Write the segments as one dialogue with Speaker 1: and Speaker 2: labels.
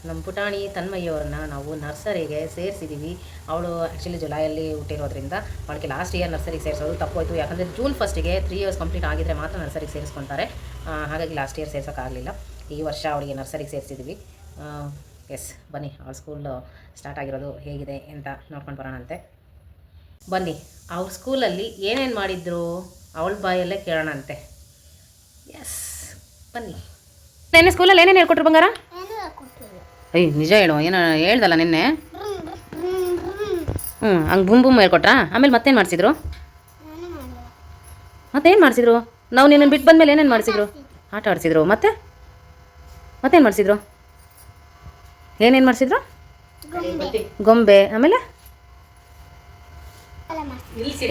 Speaker 1: ನಮ್ಮ ಪುಟಾಣಿ ತನ್ಮಯ್ಯವ್ರನ್ನ ನಾವು ನರ್ಸರಿಗೆ ಸೇರಿಸಿದ್ದೀವಿ. ಅವಳು ಆ್ಯಕ್ಚುಲಿ ಜುಲೈಯಲ್ಲಿ ಹುಟ್ಟಿರೋದ್ರಿಂದ ಅವಳಿಗೆ ಲಾಸ್ಟ್ ಇಯರ್ ನರ್ಸರಿಗೆ ಸೇರಿಸೋದು ತಪ್ಪೋಯ್ತು. ಯಾಕಂದರೆ ಜೂನ್ ಫಸ್ಟಿಗೆ 3 ಇಯರ್ಸ್ ಕಂಪ್ಲೀಟ್ ಆಗಿದ್ರೆ ಮಾತ್ರ ನರ್ಸರಿಗೆ ಸೇರಿಸ್ಕೊತಾರೆ. ಹಾಗಾಗಿ ಲಾಸ್ಟ್ ಇಯರ್ ಸೇರ್ಸೋಕ್ಕಾಗಲಿಲ್ಲ. ಈ ವರ್ಷ ಅವಳಿಗೆ ನರ್ಸರಿಗೆ ಸೇರಿಸಿದ್ದೀವಿ. ಎಸ್, ಬನ್ನಿ ಅವಳ ಸ್ಕೂಲ್ ಸ್ಟಾರ್ಟ್ ಆಗಿರೋದು ಹೇಗಿದೆ ಅಂತ ನೋಡ್ಕೊಂಡು ಬರೋಣಂತೆ. ಬನ್ನಿ ಅವ್ರ ಸ್ಕೂಲಲ್ಲಿ ಏನೇನು ಮಾಡಿದ್ರು ಅವಳ ಬಾಯಲ್ಲೇ ಕೇಳೋಣಂತೆ. ಎಸ್, ಬನ್ನಿ. ನಿನ್ನೆ ಸ್ಕೂಲಲ್ಲಿ ಏನೇನು ಹೇಳ್ಕೊಟ್ರು ಬಂಗಾರ? ನಿಜ ಹೇಳು, ಏನೋ ಹೇಳ್ದಲ್ಲ ನಿನ್ನೆ. ಹಂಗೆ ಬುಮ್ ಹೇಳ್ಕೊಟ್ರಾ? ಆಮೇಲೆ ಮತ್ತೇನು ಮಾಡಿಸಿದ್ರು? ಮತ್ತೇನು ಮಾಡಿಸಿದ್ರು? ನಾವು ನಿನ್ನ ಬಿಟ್ಟು ಬಂದಮೇಲೆ ಏನೇನು ಮಾಡಿಸಿದ್ರು? ಆಟ ಆಡಿಸಿದ್ರು. ಮತ್ತೇನು ಮಾಡಿಸಿದ್ರು? ಏನೇನು ಮಾಡಿಸಿದ್ರು? ಗೊಂಬೆ. ಆಮೇಲೆ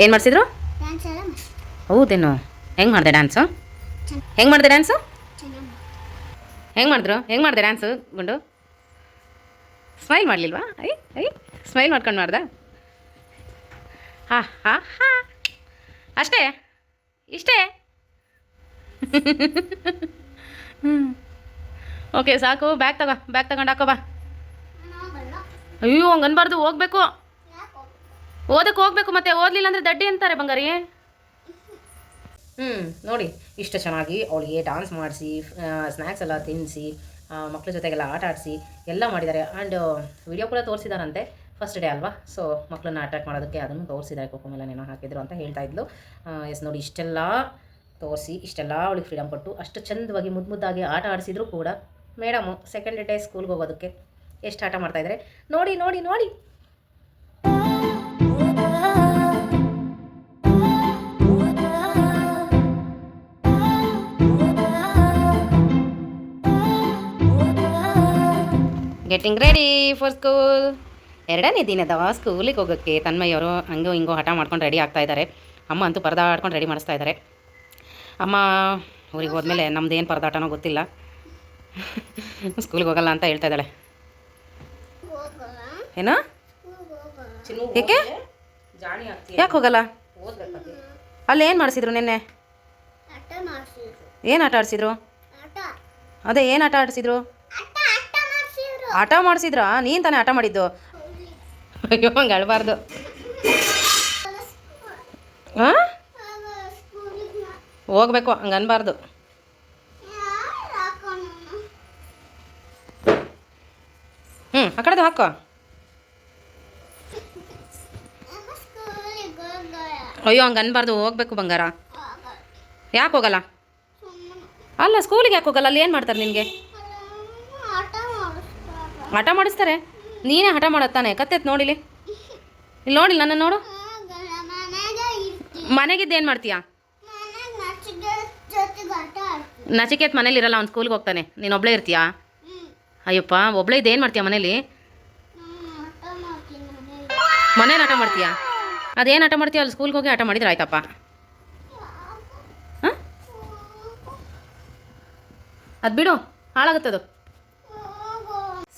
Speaker 1: ಏನು ಮಾಡಿಸಿದ್ರು? ಹೌದೇನು? ಹೆಂಗೆ ಮಾಡಿದೆ ಡ್ಯಾನ್ಸು? ಹೆಂಗೆ ಮಾಡಿದೆ ಡ್ಯಾನ್ಸು? ಹೆಂಗೆ ಮಾಡಿದೆ ಡ್ಯಾನ್ಸು ಗುಂಡು? ಸ್ಮೈಲ್ ಮಾಡಲಿಲ್ವಾ? ಸ್ಮೈಲ್ ಮಾಡ್ಕೊಂಡು ಮಾಡ್ದೆ. ಅಷ್ಟೇ? ಇಷ್ಟೇ? ಓಕೆ, ಸಾಕು. ಬ್ಯಾಗ್ ತಗೊಂಡು ಹಾಕೋ ಬಾ. ಅಯ್ಯೋ, ಹಂಗೆ ಅನ್ಬಾರ್ದು. ಹೋಗ್ಬೇಕು, ಓದಕ್ಕೆ ಹೋಗ್ಬೇಕು. ಮತ್ತೆ ಓದಲಿಲ್ಲ ಅಂದರೆ ದಡ್ಡಿ ಅಂತಾರೆ ಬಂಗಾರಿ. ನೋಡಿ, ಇಷ್ಟು ಚೆನ್ನಾಗಿ ಅವಳಿಗೆ ಡಾನ್ಸ್ ಮಾಡಿಸಿ, ಸ್ನ್ಯಾಕ್ಸ್ ಎಲ್ಲ ತಿನ್ನಿಸಿ, ಮಕ್ಳ ಜೊತೆಗೆಲ್ಲ ಆಟ ಆಡಿಸಿ ಎಲ್ಲ ಮಾಡಿದ್ದಾರೆ. ಆ್ಯಂಡ್ ವಿಡಿಯೋ ಕೂಡ ತೋರಿಸಿದಾರಂತೆ. ಫಸ್ಟ್ ಡೇ ಅಲ್ವಾ, ಸೊ ಮಕ್ಕಳನ್ನ ಅಟ್ರಾಕ್ಟ್ ಮಾಡೋದಕ್ಕೆ ಅದನ್ನು ತೋರಿಸಿದ್ದಾರೆ. ಕೋಕೋಮೆಲನೇನೋ ಹಾಕಿದ್ರು ಅಂತ ಹೇಳ್ತಾ ಇದ್ಲು. ಎಸ್, ನೋಡಿ, ಇಷ್ಟೆಲ್ಲ ತೋರಿಸಿ, ಇಷ್ಟೆಲ್ಲ ಅವಳಿಗೆ ಫ್ರೀಡಮ್ ಕೊಟ್ಟು ಅಷ್ಟು ಚಂದವಾಗಿ ಮುದ್ದಾಗಿ ಆಟ ಆಡಿಸಿದ್ರು ಕೂಡ ಮೇಡಮು ಸೆಕೆಂಡ್ ಡೇ ಸ್ಕೂಲ್ಗೆ ಹೋಗೋದಕ್ಕೆ ಎಷ್ಟು ಆಟ ಮಾಡ್ತಾಯಿದ್ದಾರೆ ನೋಡಿ ನೋಡಿ ನೋಡಿ. Getting ready for school. 2ನೇ ದಿನದ ಸ್ಕೂಲಿಗೆ ಹೋಗೋಕ್ಕೆ ತನ್ಮಯ್ಯವರು ಹಂಗೋ ಹಿಂಗೋ ಹಠ ಮಾಡ್ಕೊಂಡು ರೆಡಿ ಆಗ್ತಾ ಇದ್ದಾರೆ. ಅಮ್ಮ ಅಂತೂ ಪರದಾಡ್ಕೊಂಡು ರೆಡಿ ಮಾಡಿಸ್ತಾ ಇದ್ದಾರೆ. ಅಮ್ಮ ಊರಿಗೆ ಹೋದ್ಮೇಲೆ ನಮ್ದು ಏನು ಪರದಾಟನೋ ಗೊತ್ತಿಲ್ಲ, ಸ್ಕೂಲಿಗೆ ಹೋಗಲ್ಲ ಅಂತ ಹೇಳ್ತಾ ಇದ್ದಾಳೆ. ಏನೋ? ಯಾಕೆ ಹೋಗಲ್ಲ? ಅಲ್ಲಿ ಏನು ಮಾಡಿಸಿದ್ರು ನಿನ್ನೆ? ಏನು ಆಟ ಆಡಿಸಿದ್ರು? ಅದೇ ಏನು ಆಟ ಆಡಿಸಿದ್ರು? ಆಟ ಮಾಡಿಸಿದ್ರಾ? ನೀನು ತಾನೇ ಆಟ ಮಾಡಿದ್ದು? ಅಯ್ಯೋ, ಹಂಗೆ ಅಳಬಾರ್ದು. ಹಾಂ, ಹೋಗ್ಬೇಕು, ಹಂಗೆ ಅನ್ಬಾರ್ದು. ಆ ಕಡೆದು ಹಾಕೋ. ಅಯ್ಯೋ, ಹಂಗೆ ಅನ್ಬಾರ್ದು. ಹೋಗ್ಬೇಕು ಬಂಗಾರ. ಯಾಕೆ ಹೋಗಲ್ಲ? ಅಲ್ಲ, ಸ್ಕೂಲಿಗೆ ಯಾಕೆ ಹೋಗಲ್ಲ? ಅಲ್ಲಿ ಏನು ಮಾಡ್ತಾರೆ ನಿನಗೆ? ಹಠ ಮಾಡಿಸ್ತಾರೆ. ನೀನೇ ಹಠ ಮಾಡತ್ತಾನೆ. ಕತ್ತೆತ್ ನೋಡಿಲಿ, ಇಲ್ಲಿ ನೋಡಿಲ್ಲ ನನ್ನ ನೋಡು. ಮನೆಗಿದ್ದು ಏನು ಮಾಡ್ತೀಯಾ? ನಚಿಕೇತ್ ಮನೇಲಿ ಇರಲ್ಲ, ಅವ್ನು ಸ್ಕೂಲ್ಗೆ ಹೋಗ್ತಾನೆ. ನೀನು ಒಬ್ಬಳೇ ಇರ್ತೀಯಾ? ಅಯ್ಯಪ್ಪ, ಒಬ್ಬಳೇ ಇದ್ದು ಏನು ಮಾಡ್ತೀಯಾ ಮನೇಲಿ? ಮನೇಲಿ ಆಟ ಮಾಡ್ತೀಯಾ? ಅದೇನು ಆಟ ಮಾಡ್ತೀಯ? ಅಲ್ಲಿ ಸ್ಕೂಲ್ಗೆ ಹೋಗಿ ಆಟ ಮಾಡಿದ್ರೆ ಆಯ್ತಪ್ಪ. ಹಾಂ, ಅದು ಬಿಡು, ಹಾಳಾಗುತ್ತದು.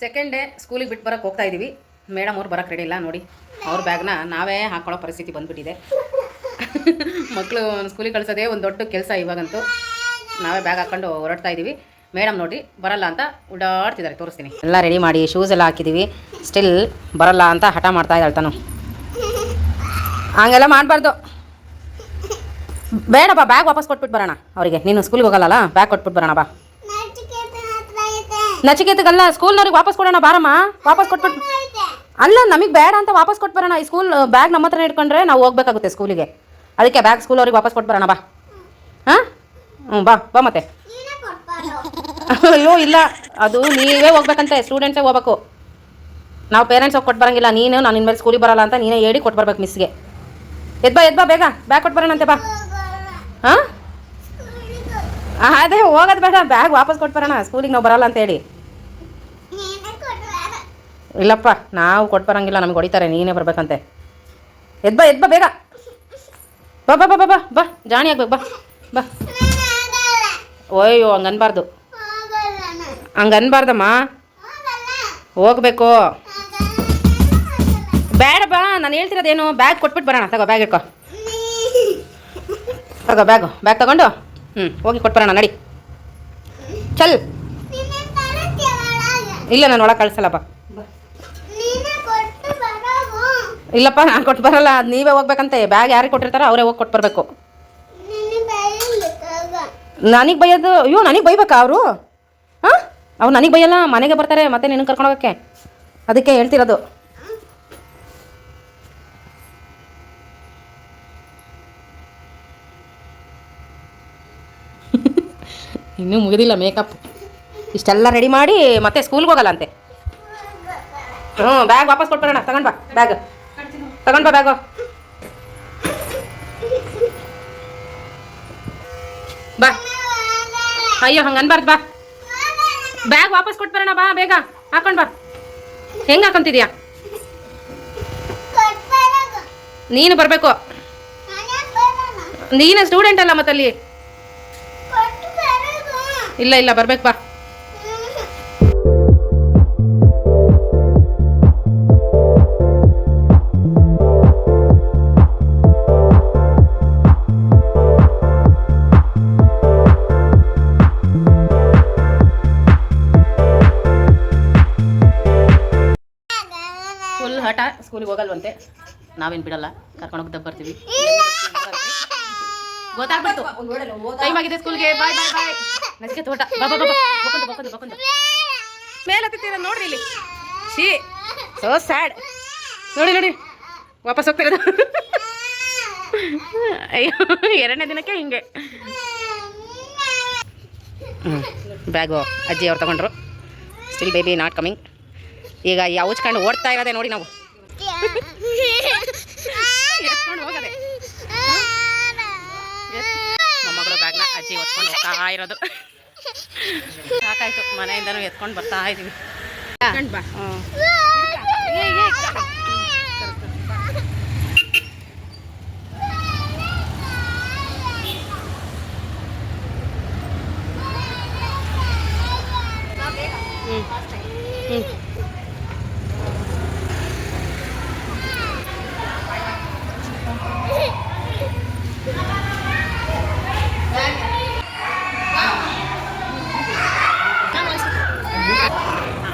Speaker 1: ಸೆಕೆಂಡ್ ಡೇ ಸ್ಕೂಲಿಗೆ ಬಿಟ್ಟು ಬರೋಕ್ಕೆ ಹೋಗ್ತಾ ಇದ್ದೀವಿ. ಮೇಡಮ್ ಅವ್ರು ಬರೋಕ್ಕೆ ರೆಡಿ ಇಲ್ಲ. ನೋಡಿ, ಅವ್ರ ಬ್ಯಾಗ್ನ ನಾವೇ ಹಾಕ್ಕೊಳ್ಳೋ ಪರಿಸ್ಥಿತಿ ಬಂದುಬಿಟ್ಟಿದೆ. ಮಕ್ಕಳು ಸ್ಕೂಲಿಗೆ ಕಳಿಸೋದೇ ಒಂದು ದೊಡ್ಡ ಕೆಲಸ. ಇವಾಗಂತೂ ನಾವೇ ಬ್ಯಾಗ್ ಹಾಕ್ಕೊಂಡು ಹೊರಡ್ತಾ ಇದ್ದೀವಿ. ಮೇಡಮ್ ನೋಡಿ ಬರಲ್ಲ ಅಂತ ಓಡಾಡ್ತಿದ್ದಾರೆ. ತೋರಿಸ್ತೀನಿ. ಎಲ್ಲ ರೆಡಿ ಮಾಡಿ ಶೂಸ್ ಎಲ್ಲ ಹಾಕಿದ್ದೀವಿ. ಸ್ಟಿಲ್ ಬರಲ್ಲ ಅಂತ ಹಠ ಮಾಡ್ತಾ ಇದ್ದಾಳೆ ತಾನು. ಹಂಗೆಲ್ಲ ಮಾಡಬಾರ್ದು. ಬೇಡಪ್ಪ, ಬ್ಯಾಗ್ ವಾಪಸ್ ಕೊಟ್ಬಿಟ್ಟು ಬರೋಣ ಅವರಿಗೆ. ನೀನು ಸ್ಕೂಲಿಗೆ ಹೋಗಲ್ಲ, ಬ್ಯಾಗ್ ಕೊಟ್ಬಿಟ್ಟು ಬರೋಣ ಬಾ. ನಚಿಕೇತಗಲ್ಲ, ಸ್ಕೂಲ್ನವ್ರಿಗೆ ವಾಪಸ್ ಕೊಡೋಣ ಬಾರಮ್ಮ. ವಾಪಸ್ ಕೊಟ್ಬಿಟ್ಟು ಅಲ್ಲ, ನಮಗೆ ಬೇಡ ಅಂತ ವಾಪಸ್ ಕೊಟ್ಟು ಬರೋಣ. ಈ ಸ್ಕೂಲ್ ಬ್ಯಾಗ್ ನಮ್ಮ ಹತ್ರ ಇಟ್ಕೊಂಡ್ರೆ ನಾವು ಹೋಗ್ಬೇಕಾಗುತ್ತೆ ಸ್ಕೂಲಿಗೆ. ಅದಕ್ಕೆ ಬ್ಯಾಗ್ ಸ್ಕೂಲವ್ರಿಗೆ ವಾಪಸ್ ಕೊಟ್ಟು ಬರೋಣ ಬಾ. ಹಾಂ, ಬಾ ಬಾ. ಮತ್ತೆ ಅಯ್ಯೋ ಇಲ್ಲ, ಅದು ನೀವೇ ಹೋಗ್ಬೇಕಂತೆ. ಸ್ಟೂಡೆಂಟ್ಸೇ ಹೋಗ್ಬೇಕು. ನಾವು ಪೇರೆಂಟ್ಸ್ ಹೋಗಿ ಕೊಟ್ಟು ಬರೋಂಗಿಲ್ಲ. ನಾನು ಇನ್ಮೇಲೆ ಸ್ಕೂಲಿಗೆ ಬರಲ್ಲ ಅಂತ ನೀನೇ ಹೇಳಿ ಕೊಟ್ಟು ಬರ್ಬೇಕು ಮಿಸ್ಗೆ. ಎದ್ಬಾ ಬೇಗ, ಬ್ಯಾಗ್ ಕೊಟ್ಟು ಬರೋಣಂತೆ ಬಾ. ಹಾಂ, ಅದೇ ಹೋಗೋದು ಬೇಡ, ಬ್ಯಾಗ್ ವಾಪಸ್ ಕೊಟ್ಟು ಬರೋಣ. ಸ್ಕೂಲಿಗೆ ನಾವು ಬರಲ್ಲ ಅಂತ ಹೇಳಿ. ಇಲ್ಲಪ್ಪ, ನಾವು ಕೊಟ್ಟು ಬರೋಂಗಿಲ್ಲ, ನಮ್ಗೆ ಹೊಡಿತಾರೆ. ನೀನೇ ಬರ್ಬೇಕಂತೆ. ಎದ್ಬಾ ಬೇಗ. ಬಾ ಬಾ ಬಾ ಬಾ ಬಾ, ಜಾಣಿ ಆಗ್ಬೇಕು. ಬಾ ಬಾ. ಓಯ್ಯೋ, ಹಂಗೆ ಅನ್ಬಾರ್ದು. ಹಂಗೆ ಅನ್ಬಾರ್ದಮ್ಮ. ಹೋಗ್ಬೇಕು. ಬೇಡ ಬಾ, ನಾನು ಹೇಳ್ತಿರೋದೇನು, ಬ್ಯಾಗ್ ಕೊಟ್ಬಿಟ್ಟು ಬರೋಣ. ತಗೋ ಬ್ಯಾಗ್ ಇಟ್ಕೋ. ತಗೋ ಬ್ಯಾಗ್ ತಗೊಂಡು ಹೋಗಿ ಕೊಟ್ಟು ಬರೋಣ. ನಡಿ, ಚಲ್. ಇಲ್ಲ ನಾನು ಒಳಗೆ ಕಳ್ಸಲ್ಲಪ್ಪ. ಇಲ್ಲಪ್ಪ ನಾನು ಕೊಟ್ಟು ಬರಲ್ಲ, ಅದು ನೀವೇ ಹೋಗ್ಬೇಕಂತೆ. ಬ್ಯಾಗ್ ಯಾರಿಗೆ ಕೊಟ್ಟಿರ್ತಾರೋ ಅವರೇ ಹೋಗಿ ಕೊಟ್ಟು ಬರಬೇಕು. ನನಗೆ ಬೈಯೋದು? ಅಯ್ಯೋ ನನಗೆ ಬೈಬೇಕಾ ಅವರು? ಹಾಂ, ಅವ್ರು ನನಗೆ ಬೈಯಲ್ಲ, ಮನೆಗೆ ಬರ್ತಾರೆ ಮತ್ತೆ ನಿನಗೆ ಕರ್ಕೊಂಡು ಹೋಗೋಕ್ಕೆ. ಅದಕ್ಕೆ ಹೇಳ್ತಿರೋದು. ಇನ್ನೂ ಮುಗಿದಿಲ್ಲ ಮೇಕಪ್. ಇಷ್ಟೆಲ್ಲ ರೆಡಿ ಮಾಡಿ ಮತ್ತೆ ಸ್ಕೂಲ್ಗೆ ಹೋಗಲ್ಲ ಅಂತೆ. ಬ್ಯಾಗ್ ವಾಪಸ್ ಕೊಟ್ಬರೋಣ. ತಗೊಂಡು ಬಾ ಬ್ಯಾಗ್, ತಗೊಂಡು ಬಾ ಬ್ಯಾಗು. ಬಾ. ಅಯ್ಯೋ ಹಂಗೆ ಅನ್ಬಾರ್ದು, ಬಾ. ಬ್ಯಾಗ್ ವಾಪಸ್ ಕೊಟ್ಬರೋಣ, ಬಾ ಬೇಗ ಹಾಕೊಂಡು ಬಾ. ಹೆಂಗೆ ಹಾಕೊಂತಿದ್ಯಾ? ನೀನು ಬರಬೇಕು. ನೀನು ಸ್ಟೂಡೆಂಟ್ ಅಲ್ಲ ಮತ್ತಲ್ಲಿ. ಇಲ್ಲ ಇಲ್ಲ ಬರ್ಬೇಕು, ಬಾ. ಫುಲ್ ಹಠ, ಸ್ಕೂಲಿಗೆ ಹೋಗಲ್ವಂತೆ. ನಾವೇನು ಬಿಡಲ್ಲ, ಕರ್ಕೊಂಡೋಗಿ ಬರ್ತೀವಿ. ಗೊತ್ತಾಗ್ಬಿಡ್ತು, ಟೈಮ್ ಆಗಿದೆ ಸ್ಕೂಲ್ಗೆ. ಬಾಯ್ ಬಾಯ್ ಬಾಯ್. ನಚಿಕೆ ತೋಟ ಬಾ ಬಾ ಬಾ. ಬಕೊಂಡು ಮೇಲೆ ಹತ್ತಿರ ನೋಡ್ರಿ ಇಲ್ಲಿ. ಶೀ ಸೋ ಸ್ಯಾಡ್. ನೋಡಿ ವಾಪಸ್ ಹೋಗ್ತಿರೋದು. ಅಯ್ಯೋ, 2ನೇ ದಿನಕ್ಕೆ ಹಿಂಗೆ. ಬ್ಯಾಗು ಅಜ್ಜಿ ಅವ್ರು ತಗೊಂಡ್ರು. Still baby not coming. ಈಗ ಯಾವ್ಚ್ಕೊಂಡು ಓಡ್ತಾ ಇರೋದೆ ನೋಡಿ ನಾವು. ಎತ್ಕೊಂಡು ಹೋಗದೆ ಮೊಮ್ಮಗಳು ಬ್ಯಾಗ್ನ ಅಜ್ಜಿ ಹೊತ್ಕೊಂಡು ಹೋಗ್ತಾ ಇರೋದು. ಸಾಕಾಯ್ತು, ಮನೆಯಿಂದನೂ ಎತ್ಕೊಂಡು ಬರ್ತಾ ಇದ್ದೀವಿ. ಬಾ.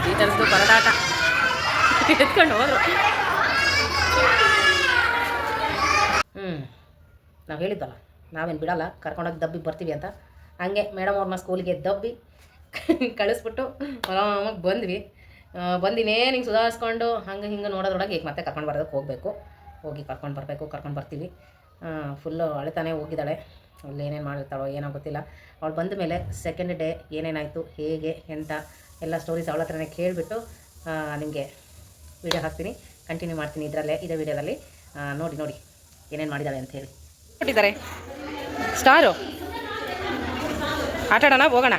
Speaker 1: ಟೀಚರ್ಸ್ದು ಪರದಾಟ ಎತ್ಕೊಂಡು ಹೋದ್ರು. ನಾವು ಹೇಳಿದ್ದಲ್ಲ, ನಾವೇನು ಬಿಡಲ್ಲ, ಕರ್ಕೊಂಡೋಗಿ ದಬ್ಬಿ ಬರ್ತೀವಿ ಅಂತ. ಹಂಗೆ ಮೇಡಮ್ ಅವ್ರನ್ನ ಸ್ಕೂಲಿಗೆ ದಬ್ಬಿ ಕಳಿಸ್ಬಿಟ್ಟು ಆರಾಮಾಗಿ ಬಂದ್ವಿ. ಬಂದಿನೇನು ಹಿಂಗೆ ಸುಧಾರಿಸ್ಕೊಂಡು ಹಂಗೆ ಹಿಂಗೆ ನೋಡೋದ್ರೊಳಗೆ ಈಗ ಮತ್ತೆ ಕರ್ಕೊಂಡು ಬರೋದಕ್ಕೆ ಹೋಗಬೇಕು. ಹೋಗಿ ಕರ್ಕೊಂಡು ಬರ್ತೀವಿ. ಫುಲ್ಲು ಅಳ್ತಾನೆ ಹೋಗಿದ್ದಾಳೆ. ಅಲ್ಲಿ ಏನೇನು ಮಾಡಿರ್ತಾಳೋ ಏನೋ ಗೊತ್ತಿಲ್ಲ. ಅವಳು ಬಂದ ಮೇಲೆ ಸೆಕೆಂಡ್ ಡೇ ಏನೇನಾಯಿತು, ಹೇಗೆ ಎಂತ ಎಲ್ಲ ಸ್ಟೋರೀಸ್ ಅವಳ ಹತ್ರನೇ ಕೇಳಿಬಿಟ್ಟು ನಿಮಗೆ ವೀಡಿಯೋ ಹಾಕ್ತೀನಿ, ಕಂಟಿನ್ಯೂ ಮಾಡ್ತೀನಿ ಇದೇ ವೀಡಿಯೋದಲ್ಲಿ. ನೋಡಿ ಏನೇನು ಮಾಡಿದ್ದಾಳೆ ಅಂತ ಹೇಳಿ. ಕೊಟ್ಟಿದ್ದಾರೆ ಸ್ಟಾರು. ಆಟಾಡೋಣ, ಹೋಗೋಣ.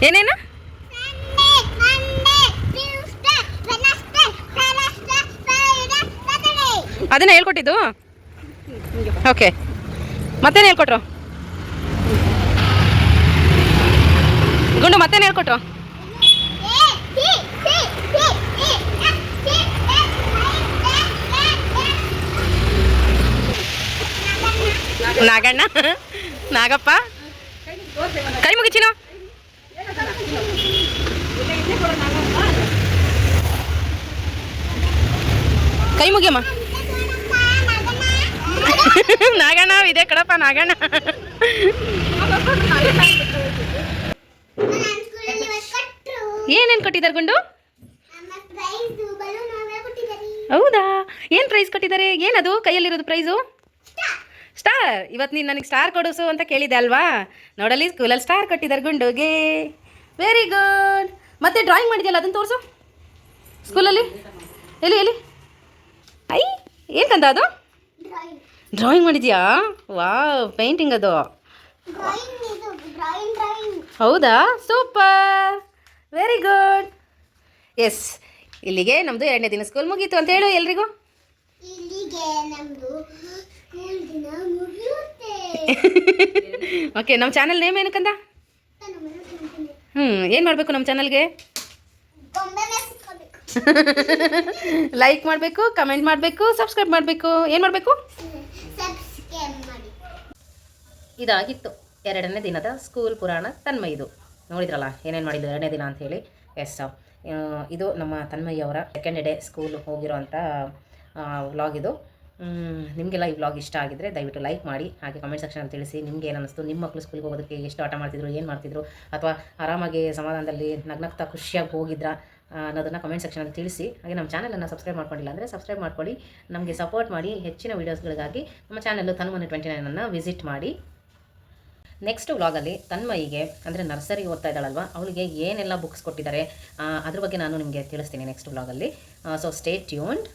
Speaker 1: ಏನೇನು ಅದನ್ನ ಹೇಳ್ಕೊಟ್ಟಿದ್ದು? ಓಕೆ, ಮತ್ತೇನು ಹೇಳ್ಕೊಟ್ರು ಗುಂಡು? ಮತ್ತೇನು ಹೇಳ್ಕೊಟ್ರು? ನಾಗಣ್ಣ, ನಾಗಪ್ಪ, ಕೈ ಮುಗಿಚಿನ ಕೈ ಮುಗಿಯಮ್ಮ. ನಾಗಣ್ಣ ಇದೆ ಕಡಪ್ಪ, ನಾಗಣ್ಣ. ಏನೇನು ಕೊಟ್ಟಿದ್ದಾರೆ ಗುಂಡು? ಹೌದಾ, ಏನು ಪ್ರೈಸ್ ಕೊಟ್ಟಿದ್ದಾರೆ? ಏನದು ಕೈಯಲ್ಲಿರೋದು ಪ್ರೈಸು? ಸ್ಟಾರ್. ಇವತ್ತು ನೀನು ನನಗೆ ಸ್ಟಾರ್ ಕೊಡಿಸು ಅಂತ ಕೇಳಿದೆ ಅಲ್ವಾ? ನೋಡಲ್ಲಿ ಸ್ಕೂಲಲ್ಲಿ ಸ್ಟಾರ್ ಕೊಟ್ಟಿದ್ದಾರೆ ಗುಂಡುಗೆ. Very good. ಮತ್ತೆ ಡ್ರಾಯಿಂಗ್ ಮಾಡಿದ್ಯಲ್ಲ, ಅದನ್ನು ತೋರಿಸು ಸ್ಕೂಲಲ್ಲಿ. ಎಲ್ಲಿ ಐ ಏನಂತ ಅದು? ಡ್ರಾಯಿಂಗ್ ಮಾಡಿದ್ಯಾ? ವಾವ್, ಪೇಂಟಿಂಗ್ ಅದು. ಹೌದಾ, ಸೂಪರ್, ವೆರಿ ಗುಡ್. ಎಸ್, ಇಲ್ಲಿಗೆ ನಮ್ಮದು 2ನೇ ದಿನ ಸ್ಕೂಲ್ ಮುಗೀತು ಅಂತ ಹೇಳು ಎಲ್ರಿಗೂ.
Speaker 2: ಇಲ್ಲಿಗೆ ನಮ್ದು ಸ್ಕೂಲ್ ದಿನ ಮುಗಿಯುತ್ತೆ.
Speaker 1: ಓಕೆ, ನಮ್ಮ ಚಾನಲ್ ನೇಮ್ ಏನಕ್ಕಂದ? ಏನು ಮಾಡಬೇಕು ನಮ್ಮ ಚಾನಲ್ಗೆ? ಲೈಕ್ ಮಾಡಬೇಕು, ಕಮೆಂಟ್ ಮಾಡಬೇಕು, ಸಬ್ಸ್ಕ್ರೈಬ್ ಮಾಡಬೇಕು. ಏನು ಮಾಡಬೇಕು? ಇದಾಗಿತ್ತು 2ನೇ ದಿನದ ಸ್ಕೂಲ್ ಪುರಾಣ ತನ್ಮಯ್ಯದು. ನೋಡಿದ್ರಲ್ಲ ಏನೇನು ಮಾಡಿದ್ದು 2ನೇ ದಿನ ಅಂಥೇಳಿ. ಎಸ್, ಇದು ನಮ್ಮ ತನ್ಮಯ್ಯವರ 2nd ಡೇ ಸ್ಕೂಲ್ ಹೋಗಿರೋ ಅಂಥ ವ್ಲಾಗ್ ಇದು. ನಿಮಗೆಲ್ಲ ಈ ವ್ಲಾಗ್ ಇಷ್ಟ ಆಗಿದ್ದರೆ ದಯವಿಟ್ಟು ಲೈಕ್ ಮಾಡಿ, ಹಾಗೆ ಕಮೆಂಟ್ ಸೆಕ್ಷನಲ್ಲಿ ತಿಳಿಸಿ ನಿಮಗೆ ಏನು ಅನ್ನಿಸ್ತು, ನಿಮ್ಮ ಮಕ್ಕಳು ಸ್ಕೂಲ್ಗೆ ಹೋಗೋದಕ್ಕೆ ಎಷ್ಟು ಆಟ ಮಾಡ್ತಿದ್ರು, ಏನು ಮಾಡ್ತಿದ್ರು, ಅಥವಾ ಆರಾಮಾಗಿ ಸಮಾಧಾನದಲ್ಲಿ ನಗ್ನಗ್ತಾ ಖುಷಿಯಾಗಿ ಹೋಗಿದ್ರಾ ಅನ್ನೋದನ್ನು ಕಮೆಂಟ್ ಸೆಕ್ಷನಲ್ಲಿ ತಿಳಿಸಿ. ಹಾಗೆ ನಮ್ಮ ಚಾನಲನ್ನು ಸಬ್ಸ್ಕ್ರೈಬ್ ಮಾಡ್ಕೊಂಡಿಲ್ಲ ಅಂದರೆ ಸಬ್ಸ್ಕ್ರೈಬ್ ಮಾಡ್ಕೊಳ್ಳಿ, ನಮಗೆ ಸಪೋರ್ಟ್ ಮಾಡಿ. ಹೆಚ್ಚಿನ ವೀಡಿಯೋಸ್ಗಳಿಗಾಗಿ ನಮ್ಮ ಚಾನಲ್ಲು ತನ್ಮನೆ 29 ವಿಸಿಟ್ ಮಾಡಿ. ನೆಕ್ಸ್ಟ್ ವ್ಲಾಗಲ್ಲಿ ತನ್ಮಯಿಗೆ ಅಂದರೆ ನರ್ಸರಿ ಓದ್ತಾ ಇದ್ದಾಳಲ್ವ, ಅವಳಿಗೆ ಏನೆಲ್ಲ ಬುಕ್ಸ್ ಕೊಟ್ಟಿದ್ದಾರೆ ಅದ್ರ ಬಗ್ಗೆ ನಾನು ನಿಮಗೆ ತಿಳಿಸ್ತೀನಿ ನೆಕ್ಸ್ಟ್ ವ್ಲಾಗಲ್ಲಿ. So stay tuned.